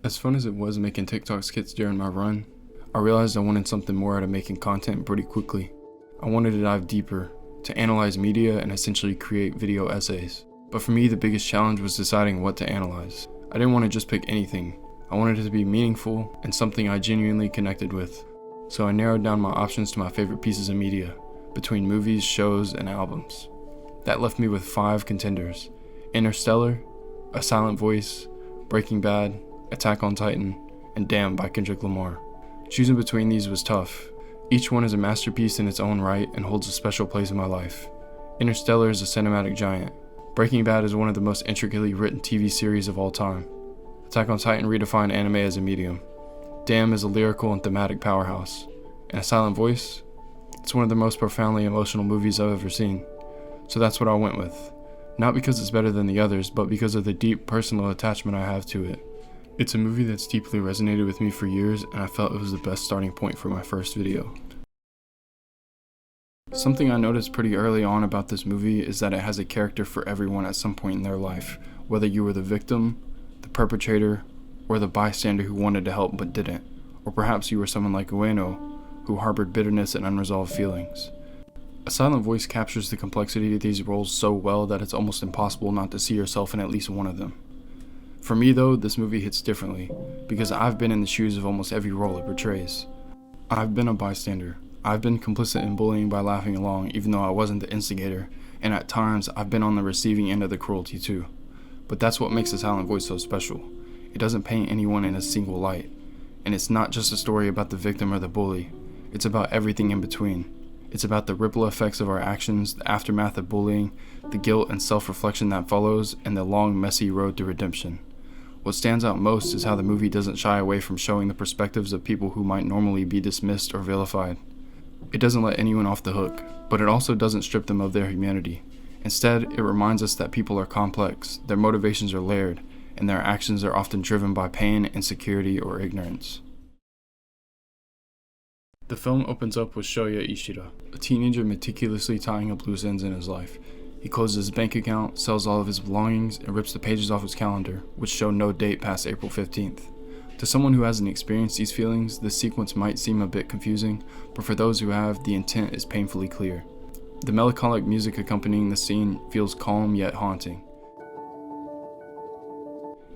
As fun as it was making TikTok skits during my run, I realized I wanted something more out of making content pretty quickly. I wanted to dive deeper, to analyze media and essentially create video essays. But for me, the biggest challenge was deciding what to analyze. I didn't want to just pick anything. I wanted it to be meaningful and something I genuinely connected with. So I narrowed down my options to my favorite pieces of media, between movies, shows, and albums. That left me with 5 contenders: Interstellar, A Silent Voice, Breaking Bad, Attack on Titan, and Damn by Kendrick Lamar. Choosing between these was tough. Each one is a masterpiece in its own right and holds a special place in my life. Interstellar is a cinematic giant. Breaking Bad is one of the most intricately written TV series of all time. Attack on Titan redefined anime as a medium. Damn is a lyrical and thematic powerhouse. And A Silent Voice? It's one of the most profoundly emotional movies I've ever seen. So that's what I went with. Not because it's better than the others, but because of the deep personal attachment I have to it. It's a movie that's deeply resonated with me for years, and I felt it was the best starting point for my first video. Something I noticed pretty early on about this movie is that it has a character for everyone at some point in their life, whether you were the victim, the perpetrator, or the bystander who wanted to help but didn't, or perhaps you were someone like Ueno, who harbored bitterness and unresolved feelings. A Silent Voice captures the complexity of these roles so well that it's almost impossible not to see yourself in at least one of them. For me though, this movie hits differently, because I've been in the shoes of almost every role it portrays. I've been a bystander. I've been complicit in bullying by laughing along, even though I wasn't the instigator, and at times I've been on the receiving end of the cruelty too. But that's what makes A Silent Voice so special. It doesn't paint anyone in a single light, and it's not just a story about the victim or the bully. It's about everything in between. It's about the ripple effects of our actions, the aftermath of bullying, the guilt and self-reflection that follows, and the long, messy road to redemption. What stands out most is how the movie doesn't shy away from showing the perspectives of people who might normally be dismissed or vilified. It doesn't let anyone off the hook, but it also doesn't strip them of their humanity. Instead, it reminds us that people are complex, their motivations are layered, and their actions are often driven by pain, insecurity, or ignorance. The film opens up with Shouya Ishida, a teenager meticulously tying up loose ends in his life. He closes his bank account, sells all of his belongings, and rips the pages off his calendar, which show no date past April 15th. To someone who hasn't experienced these feelings, this sequence might seem a bit confusing, but for those who have, the intent is painfully clear. The melancholic music accompanying the scene feels calm yet haunting.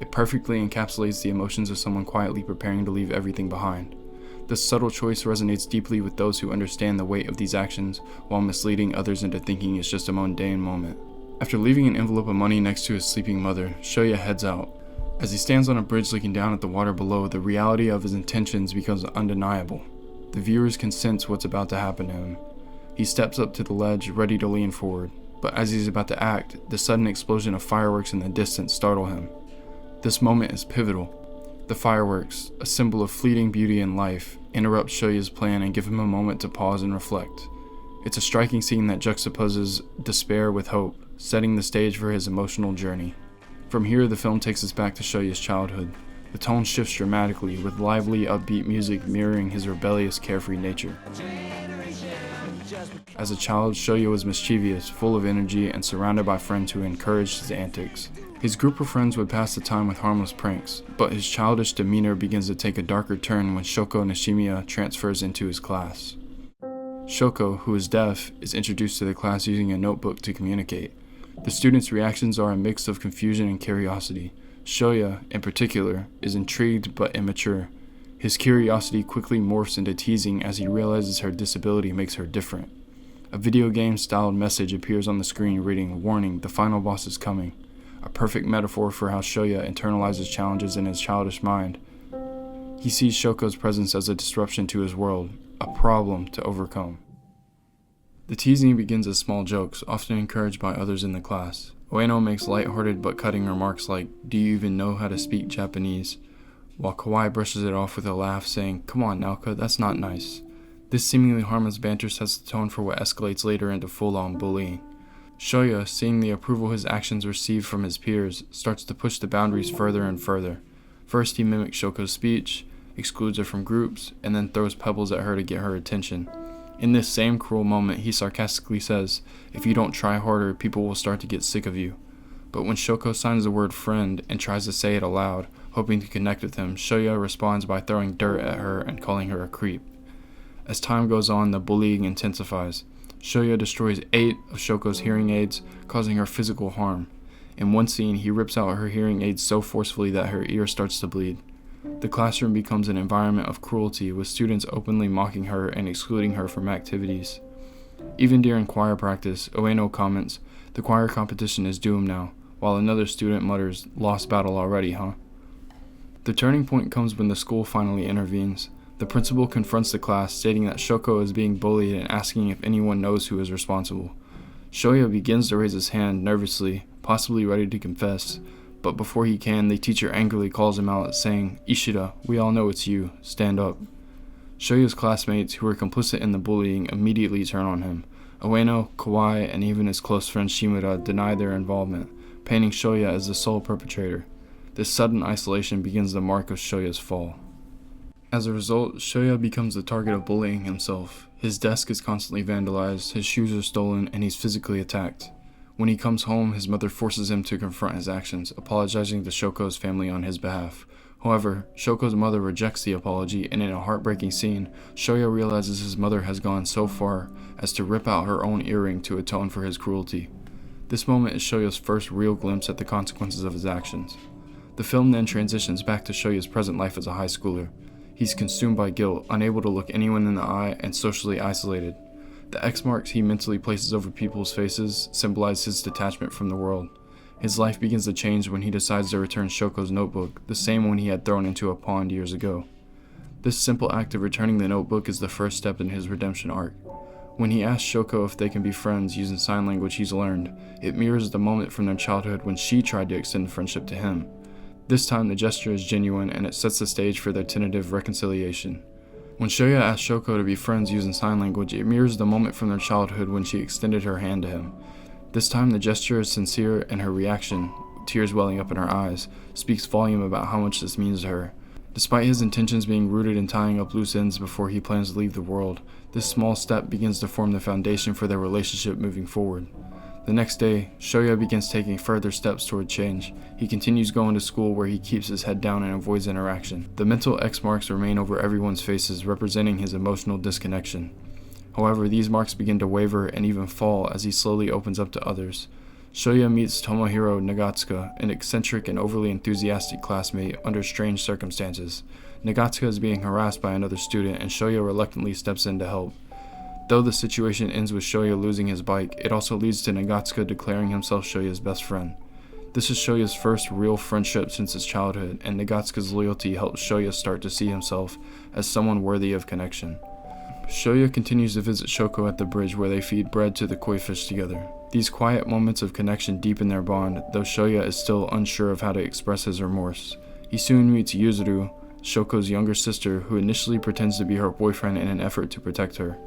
It perfectly encapsulates the emotions of someone quietly preparing to leave everything behind. This subtle choice resonates deeply with those who understand the weight of these actions while misleading others into thinking it's just a mundane moment. After leaving an envelope of money next to his sleeping mother, Shouya heads out. As he stands on a bridge looking down at the water below, the reality of his intentions becomes undeniable. The viewers can sense what's about to happen to him. He steps up to the ledge, ready to lean forward, but as he's about to act, the sudden explosion of fireworks in the distance startle him. This moment is pivotal. The fireworks, a symbol of fleeting beauty and life, interrupt Shouya's plan and give him a moment to pause and reflect. It's a striking scene that juxtaposes despair with hope, setting the stage for his emotional journey. From here, the film takes us back to Shouya's childhood. The tone shifts dramatically, with lively, upbeat music mirroring his rebellious, carefree nature. As a child, Shouya was mischievous, full of energy, and surrounded by friends who encouraged his antics. His group of friends would pass the time with harmless pranks, but his childish demeanor begins to take a darker turn when Shouko Nishimiya transfers into his class. Shouko, who is deaf, is introduced to the class using a notebook to communicate. The students' reactions are a mix of confusion and curiosity. Shouya, in particular, is intrigued but immature. His curiosity quickly morphs into teasing as he realizes her disability makes her different. A video game-styled message appears on the screen reading, "Warning, the final boss is coming." A perfect metaphor for how Shouya internalizes challenges in his childish mind. He sees Shouko's presence as a disruption to his world, a problem to overcome. The teasing begins as small jokes, often encouraged by others in the class. Ueno makes lighthearted but cutting remarks like, "Do you even know how to speak Japanese?" while Kawai brushes it off with a laugh, saying, "Come on, Naoko, that's not nice." This seemingly harmless banter sets the tone for what escalates later into full-on bullying. Shouya, seeing the approval his actions receive from his peers, starts to push the boundaries further and further. First he mimics Shouko's speech, excludes her from groups, and then throws pebbles at her to get her attention. In this same cruel moment, he sarcastically says, "If you don't try harder, people will start to get sick of you." But when Shouko signs the word friend and tries to say it aloud, Hoping to connect with him, Shouya responds by throwing dirt at her and calling her a creep. As time goes on, the bullying intensifies. Shouya destroys 8 of Shouko's hearing aids, causing her physical harm. In one scene, he rips out her hearing aids so forcefully that her ear starts to bleed. The classroom becomes an environment of cruelty, with students openly mocking her and excluding her from activities. Even during choir practice, Ueno comments, "The choir competition is doomed now," while another student mutters, "Lost battle already, huh?" The turning point comes when the school finally intervenes. The principal confronts the class, stating that Shouko is being bullied and asking if anyone knows who is responsible. Shouya begins to raise his hand nervously, possibly ready to confess, but before he can, the teacher angrily calls him out, saying, "Ishida, we all know it's you. Stand up." Shouya's classmates, who were complicit in the bullying, immediately turn on him. Ueno, Kawai, and even his close friend Shimura deny their involvement, painting Shouya as the sole perpetrator. This sudden isolation begins the mark of Shouya's fall. As a result, Shouya becomes the target of bullying himself. His desk is constantly vandalized, his shoes are stolen, and he's physically attacked. When he comes home, his mother forces him to confront his actions, apologizing to Shouko's family on his behalf. However, Shouko's mother rejects the apology, and in a heartbreaking scene, Shouya realizes his mother has gone so far as to rip out her own earring to atone for his cruelty. This moment is Shouya's first real glimpse at the consequences of his actions. The film then transitions back to Shouya's present life as a high schooler. He's consumed by guilt, unable to look anyone in the eye, and socially isolated. The X marks he mentally places over people's faces symbolize his detachment from the world. His life begins to change when he decides to return Shouko's notebook, the same one he had thrown into a pond years ago. This simple act of returning the notebook is the first step in his redemption arc. When he asks Shouko if they can be friends using sign language he's learned, it mirrors the moment from their childhood when she tried to extend friendship to him. This time the gesture is genuine, and it sets the stage for their tentative reconciliation. When Shouya asks Shouko to be friends using sign language, it mirrors the moment from their childhood when she extended her hand to him. This time the gesture is sincere, and her reaction, tears welling up in her eyes, speaks volume about how much this means to her. Despite his intentions being rooted in tying up loose ends before he plans to leave the world, this small step begins to form the foundation for their relationship moving forward. The next day, Shouya begins taking further steps toward change. He continues going to school, where he keeps his head down and avoids interaction. The mental X marks remain over everyone's faces, representing his emotional disconnection. However, these marks begin to waver and even fall as he slowly opens up to others. Shouya meets Tomohiro Nagatsuka, an eccentric and overly enthusiastic classmate, under strange circumstances. Nagatsuka is being harassed by another student, and Shouya reluctantly steps in to help. Though the situation ends with Shouya losing his bike, it also leads to Nagatsuka declaring himself Shouya's best friend. This is Shouya's first real friendship since his childhood, and Nagatsuka's loyalty helps Shouya start to see himself as someone worthy of connection. Shouya continues to visit Shouko at the bridge, where they feed bread to the koi fish together. These quiet moments of connection deepen their bond, though Shouya is still unsure of how to express his remorse. He soon meets Yuzuru, Shouko's younger sister, who initially pretends to be her boyfriend in an effort to protect her.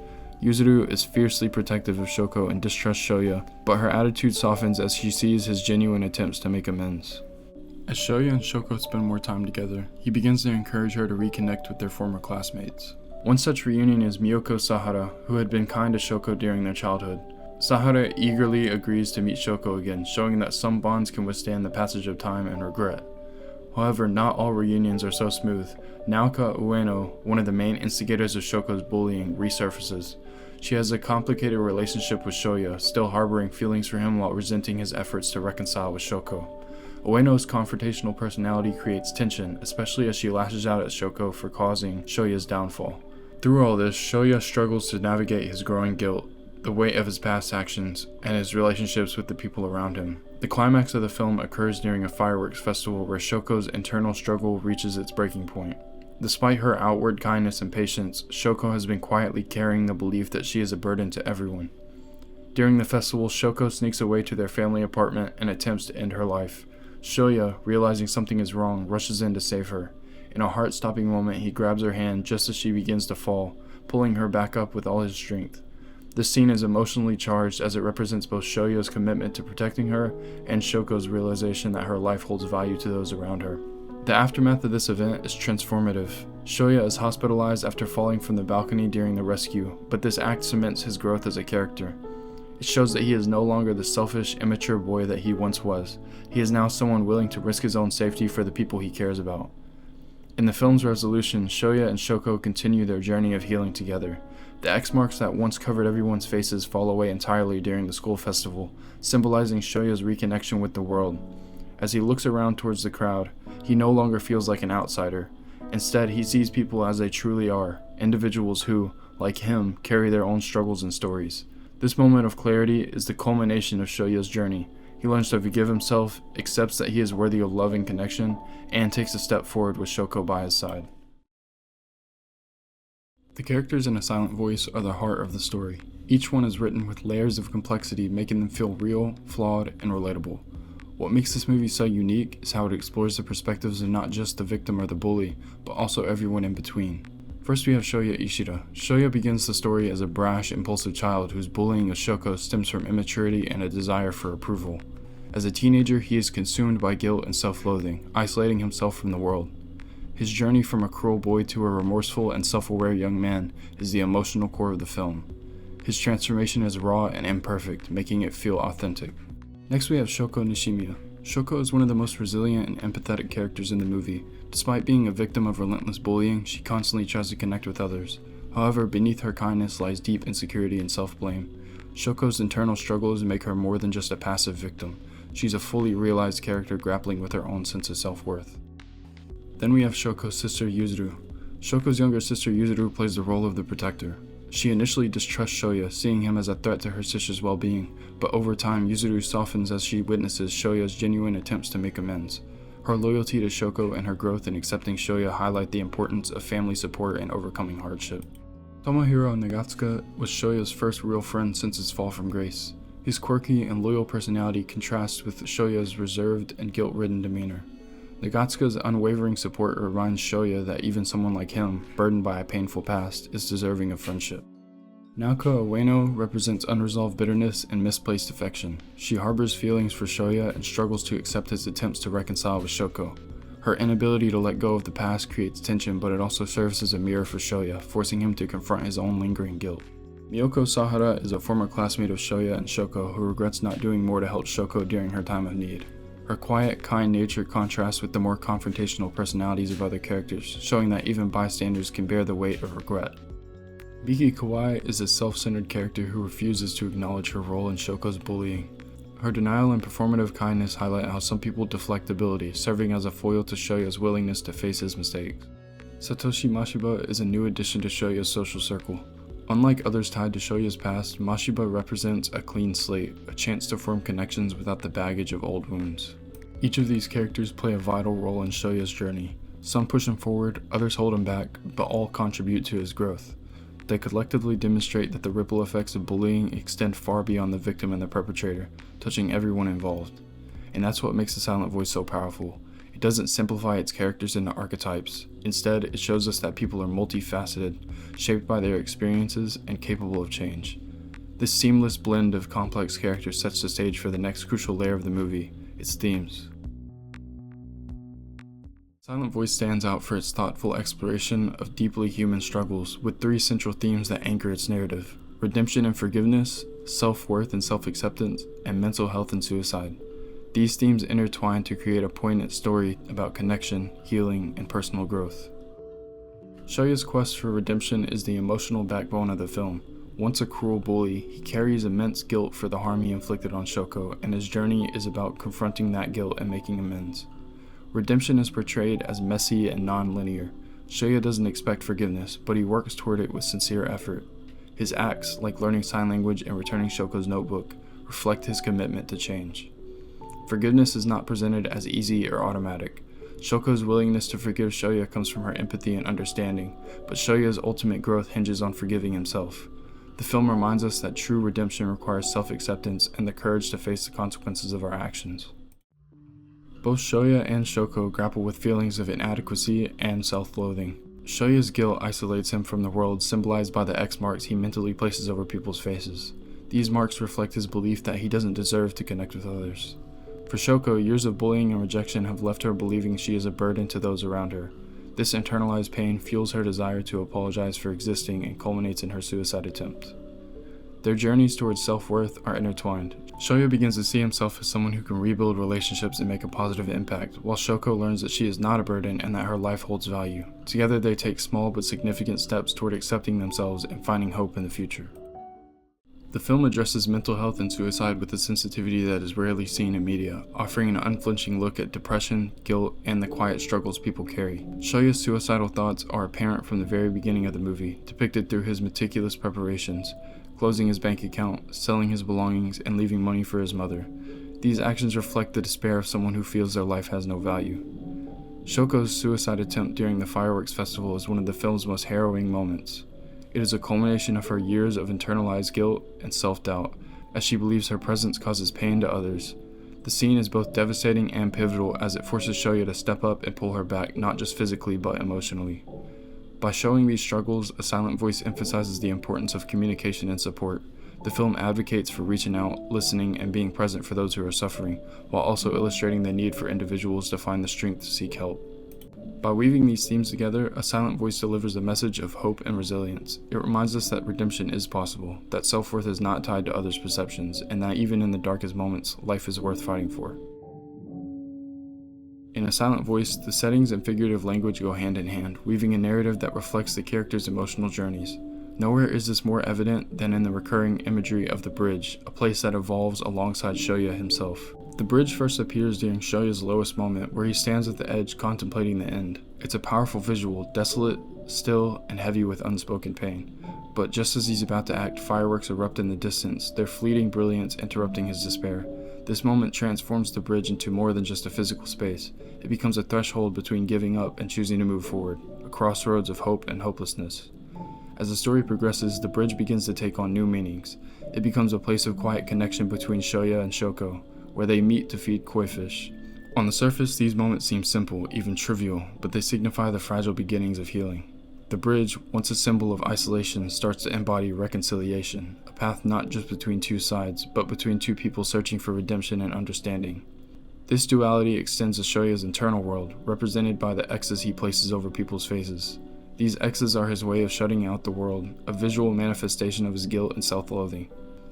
Yuzuru is fiercely protective of Shouko and distrusts Shouya, but her attitude softens as she sees his genuine attempts to make amends. As Shouya and Shouko spend more time together, he begins to encourage her to reconnect with their former classmates. One such reunion is Miyoko Sahara, who had been kind to Shouko during their childhood. Sahara eagerly agrees to meet Shouko again, showing that some bonds can withstand the passage of time and regret. However, not all reunions are so smooth. Naoko Ueno, one of the main instigators of Shouko's bullying, resurfaces. She has a complicated relationship with Shouya, still harboring feelings for him while resenting his efforts to reconcile with Shouko. Ueno's confrontational personality creates tension, especially as she lashes out at Shouko for causing Shouya's downfall. Through all this, Shouya struggles to navigate his growing guilt, the weight of his past actions, and his relationships with the people around him. The climax of the film occurs during a fireworks festival where Shouko's internal struggle reaches its breaking point. Despite her outward kindness and patience, Shouko has been quietly carrying the belief that she is a burden to everyone. During the festival, Shouko sneaks away to their family apartment and attempts to end her life. Shouya, realizing something is wrong, rushes in to save her. In a heart-stopping moment, he grabs her hand just as she begins to fall, pulling her back up with all his strength. This scene is emotionally charged as it represents both Shouya's commitment to protecting her and Shouko's realization that her life holds value to those around her. The aftermath of this event is transformative. Shouya is hospitalized after falling from the balcony during the rescue, but this act cements his growth as a character. It shows that he is no longer the selfish, immature boy that he once was. He is now someone willing to risk his own safety for the people he cares about. In the film's resolution, Shouya and Shouko continue their journey of healing together. The X marks that once covered everyone's faces fall away entirely during the school festival, symbolizing Shouya's reconnection with the world. As he looks around towards the crowd, he no longer feels like an outsider. Instead, he sees people as they truly are, individuals who, like him, carry their own struggles and stories. This moment of clarity is the culmination of Shouya's journey. He learns to forgive himself, accepts that he is worthy of love and connection, and takes a step forward with Shouko by his side. The characters in A Silent Voice are the heart of the story. Each one is written with layers of complexity, making them feel real, flawed, and relatable. What makes this movie so unique is how it explores the perspectives of not just the victim or the bully, but also everyone in between. First we have Shouya Ishida. Shouya begins the story as a brash, impulsive child whose bullying of Shouko stems from immaturity and a desire for approval. As a teenager, he is consumed by guilt and self-loathing, isolating himself from the world. His journey from a cruel boy to a remorseful and self-aware young man is the emotional core of the film. His transformation is raw and imperfect, making it feel authentic. Next we have Shouko Nishimiya. Shouko is one of the most resilient and empathetic characters in the movie. Despite being a victim of relentless bullying, she constantly tries to connect with others. However, beneath her kindness lies deep insecurity and self-blame. Shouko's internal struggles make her more than just a passive victim. She's a fully realized character grappling with her own sense of self-worth. Then we have Shouko's sister Yuzuru. Shouko's younger sister Yuzuru plays the role of the protector. She initially distrusts Shouya, seeing him as a threat to her sister's well-being, but over time Yuzuru softens as she witnesses Shouya's genuine attempts to make amends. Her loyalty to Shouko and her growth in accepting Shouya highlight the importance of family support and overcoming hardship. Tomohiro Nagatsuka was Shouya's first real friend since his fall from grace. His quirky and loyal personality contrasts with Shouya's reserved and guilt-ridden demeanor. Nagatsuka's unwavering support reminds Shouya that even someone like him, burdened by a painful past, is deserving of friendship. Naoko Ueno represents unresolved bitterness and misplaced affection. She harbors feelings for Shouya and struggles to accept his attempts to reconcile with Shouko. Her inability to let go of the past creates tension, but it also serves as a mirror for Shouya, forcing him to confront his own lingering guilt. Miyoko Sahara is a former classmate of Shouya and Shouko who regrets not doing more to help Shouko during her time of need. Her quiet, kind nature contrasts with the more confrontational personalities of other characters, showing that even bystanders can bear the weight of regret. Miki Kawai is a self-centered character who refuses to acknowledge her role in Shouko's bullying. Her denial and performative kindness highlight how some people deflect ability, serving as a foil to Shouya's willingness to face his mistakes. Satoshi Mashiba is a new addition to Shouya's social circle. Unlike others tied to Shouya's past, Mashiba represents a clean slate, a chance to form connections without the baggage of old wounds. Each of these characters play a vital role in Shouya's journey. Some push him forward, others hold him back, but all contribute to his growth. They collectively demonstrate that the ripple effects of bullying extend far beyond the victim and the perpetrator, touching everyone involved. And that's what makes The Silent Voice so powerful. It doesn't simplify its characters into archetypes. Instead, it shows us that people are multifaceted, shaped by their experiences, and capable of change. This seamless blend of complex characters sets the stage for the next crucial layer of the movie, its themes. Silent Voice stands out for its thoughtful exploration of deeply human struggles, with three central themes that anchor its narrative: redemption and forgiveness, self-worth and self-acceptance, and mental health and suicide. These themes intertwine to create a poignant story about connection, healing, and personal growth. Shouya's quest for redemption is the emotional backbone of the film. Once a cruel bully, he carries immense guilt for the harm he inflicted on Shouko, and his journey is about confronting that guilt and making amends. Redemption is portrayed as messy and non-linear. Shouya doesn't expect forgiveness, but he works toward it with sincere effort. His acts, like learning sign language and returning Shouko's notebook, reflect his commitment to change. Forgiveness is not presented as easy or automatic. Shouko's willingness to forgive Shouya comes from her empathy and understanding, but Shouya's ultimate growth hinges on forgiving himself. The film reminds us that true redemption requires self-acceptance and the courage to face the consequences of our actions. Both Shouya and Shouko grapple with feelings of inadequacy and self-loathing. Shouya's guilt isolates him from the world, symbolized by the X marks he mentally places over people's faces. These marks reflect his belief that he doesn't deserve to connect with others. For Shouko, years of bullying and rejection have left her believing she is a burden to those around her. This internalized pain fuels her desire to apologize for existing and culminates in her suicide attempt. Their journeys towards self-worth are intertwined. Shouya begins to see himself as someone who can rebuild relationships and make a positive impact, while Shouko learns that she is not a burden and that her life holds value. Together they take small but significant steps toward accepting themselves and finding hope in the future. The film addresses mental health and suicide with a sensitivity that is rarely seen in media, offering an unflinching look at depression, guilt, and the quiet struggles people carry. Shouya's suicidal thoughts are apparent from the very beginning of the movie, depicted through his meticulous preparations, closing his bank account, selling his belongings, and leaving money for his mother. These actions reflect the despair of someone who feels their life has no value. Shouko's suicide attempt during the fireworks festival is one of the film's most harrowing moments. It is a culmination of her years of internalized guilt and self-doubt, as she believes her presence causes pain to others. The scene is both devastating and pivotal as it forces Shouya to step up and pull her back, not just physically but emotionally. By showing these struggles, A Silent Voice emphasizes the importance of communication and support. The film advocates for reaching out, listening, and being present for those who are suffering, while also illustrating the need for individuals to find the strength to seek help. By weaving these themes together, A Silent Voice delivers a message of hope and resilience. It reminds us that redemption is possible, that self-worth is not tied to others' perceptions, and that even in the darkest moments, life is worth fighting for. In A Silent Voice, the settings and figurative language go hand in hand, weaving a narrative that reflects the characters' emotional journeys. Nowhere is this more evident than in the recurring imagery of the bridge, a place that evolves alongside Shouya himself. The bridge first appears during Shouya's lowest moment, where he stands at the edge contemplating the end. It's a powerful visual, desolate, still, and heavy with unspoken pain. But just as he's about to act, fireworks erupt in the distance, their fleeting brilliance interrupting his despair. This moment transforms the bridge into more than just a physical space. It becomes a threshold between giving up and choosing to move forward, a crossroads of hope and hopelessness. As the story progresses, the bridge begins to take on new meanings. It becomes a place of quiet connection between Shouya and Shouko, where they meet to feed koi fish. On the surface, these moments seem simple, even trivial, but they signify the fragile beginnings of healing. The bridge, once a symbol of isolation, starts to embody reconciliation, a path not just between two sides, but between two people searching for redemption and understanding. This duality extends to Shouya's internal world, represented by the X's he places over people's faces. These X's are his way of shutting out the world, a visual manifestation of his guilt and self-loathing.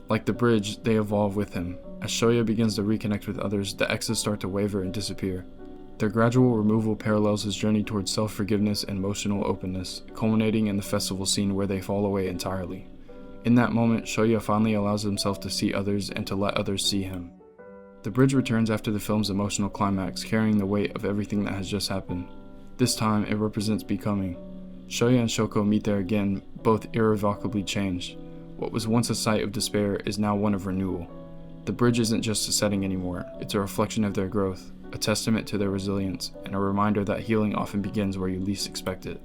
Like the bridge, they evolve with him. As Shouya begins to reconnect with others, the X's start to waver and disappear. Their gradual removal parallels his journey towards self-forgiveness and emotional openness, culminating in the festival scene where they fall away entirely. In that moment, Shouya finally allows himself to see others and to let others see him. The bridge returns after the film's emotional climax, carrying the weight of everything that has just happened. This time, it represents becoming. Shouya and Shouko meet there again, both irrevocably changed. What was once a sight of despair is now one of renewal. The bridge isn't just a setting anymore, it's a reflection of their growth, a testament to their resilience, and a reminder that healing often begins where you least expect it.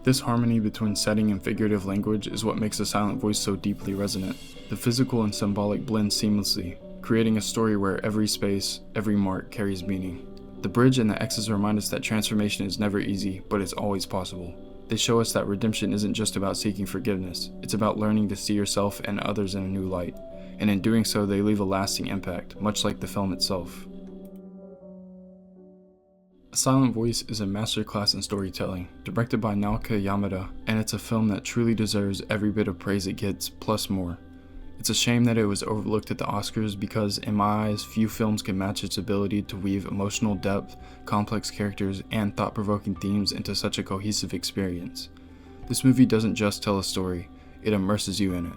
This harmony between setting and figurative language is what makes A Silent Voice so deeply resonant. The physical and symbolic blend seamlessly, creating a story where every space, every mark carries meaning. The bridge and the X's remind us that transformation is never easy, but it's always possible. They show us that redemption isn't just about seeking forgiveness, it's about learning to see yourself and others in a new light. And in doing so, they leave a lasting impact, much like the film itself. A Silent Voice is a masterclass in storytelling, directed by Naoko Yamada, and it's a film that truly deserves every bit of praise it gets, plus more. It's a shame that it was overlooked at the Oscars because, in my eyes, few films can match its ability to weave emotional depth, complex characters, and thought-provoking themes into such a cohesive experience. This movie doesn't just tell a story, it immerses you in it.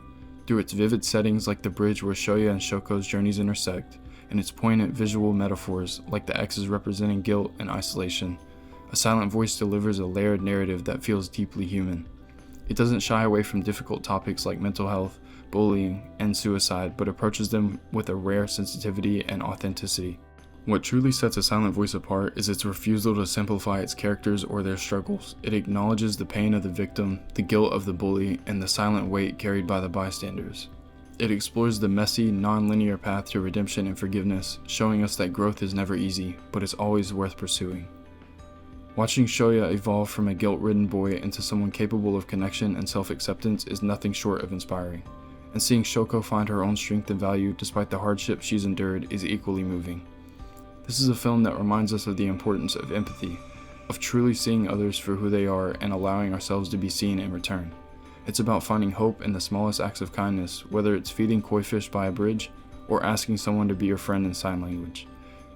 Through its vivid settings like the bridge where Shouya and Shouko's journeys intersect, and its poignant visual metaphors like the X's representing guilt and isolation, A Silent Voice delivers a layered narrative that feels deeply human. It doesn't shy away from difficult topics like mental health, bullying, and suicide, but approaches them with a rare sensitivity and authenticity. What truly sets A Silent Voice apart is its refusal to simplify its characters or their struggles. It acknowledges the pain of the victim, the guilt of the bully, and the silent weight carried by the bystanders. It explores the messy, non-linear path to redemption and forgiveness, showing us that growth is never easy, but it's always worth pursuing. Watching Shouya evolve from a guilt-ridden boy into someone capable of connection and self-acceptance is nothing short of inspiring. And seeing Shouko find her own strength and value despite the hardships she's endured is equally moving. This is a film that reminds us of the importance of empathy, of truly seeing others for who they are and allowing ourselves to be seen in return. It's about finding hope in the smallest acts of kindness, whether it's feeding koi fish by a bridge or asking someone to be your friend in sign language.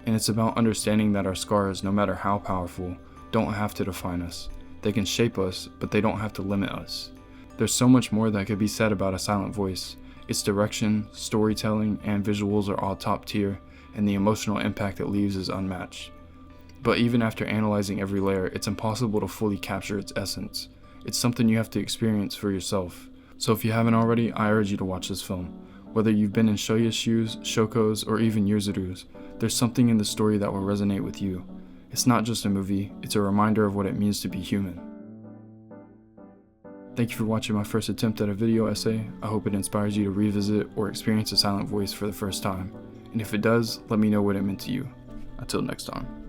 And it's about understanding that our scars, no matter how powerful, don't have to define us. They can shape us, but they don't have to limit us. There's so much more that could be said about A Silent Voice. Its direction, storytelling, and visuals are all top tier, and the emotional impact it leaves is unmatched. But even after analyzing every layer, it's impossible to fully capture its essence. It's something you have to experience for yourself. So if you haven't already, I urge you to watch this film. Whether you've been in Shouya's shoes, Shouko's, or even Yuzuru's, there's something in the story that will resonate with you. It's not just a movie, it's a reminder of what it means to be human. Thank you for watching my first attempt at a video essay. I hope it inspires you to revisit or experience A Silent Voice for the first time. And if it does, let me know what it meant to you. Until next time.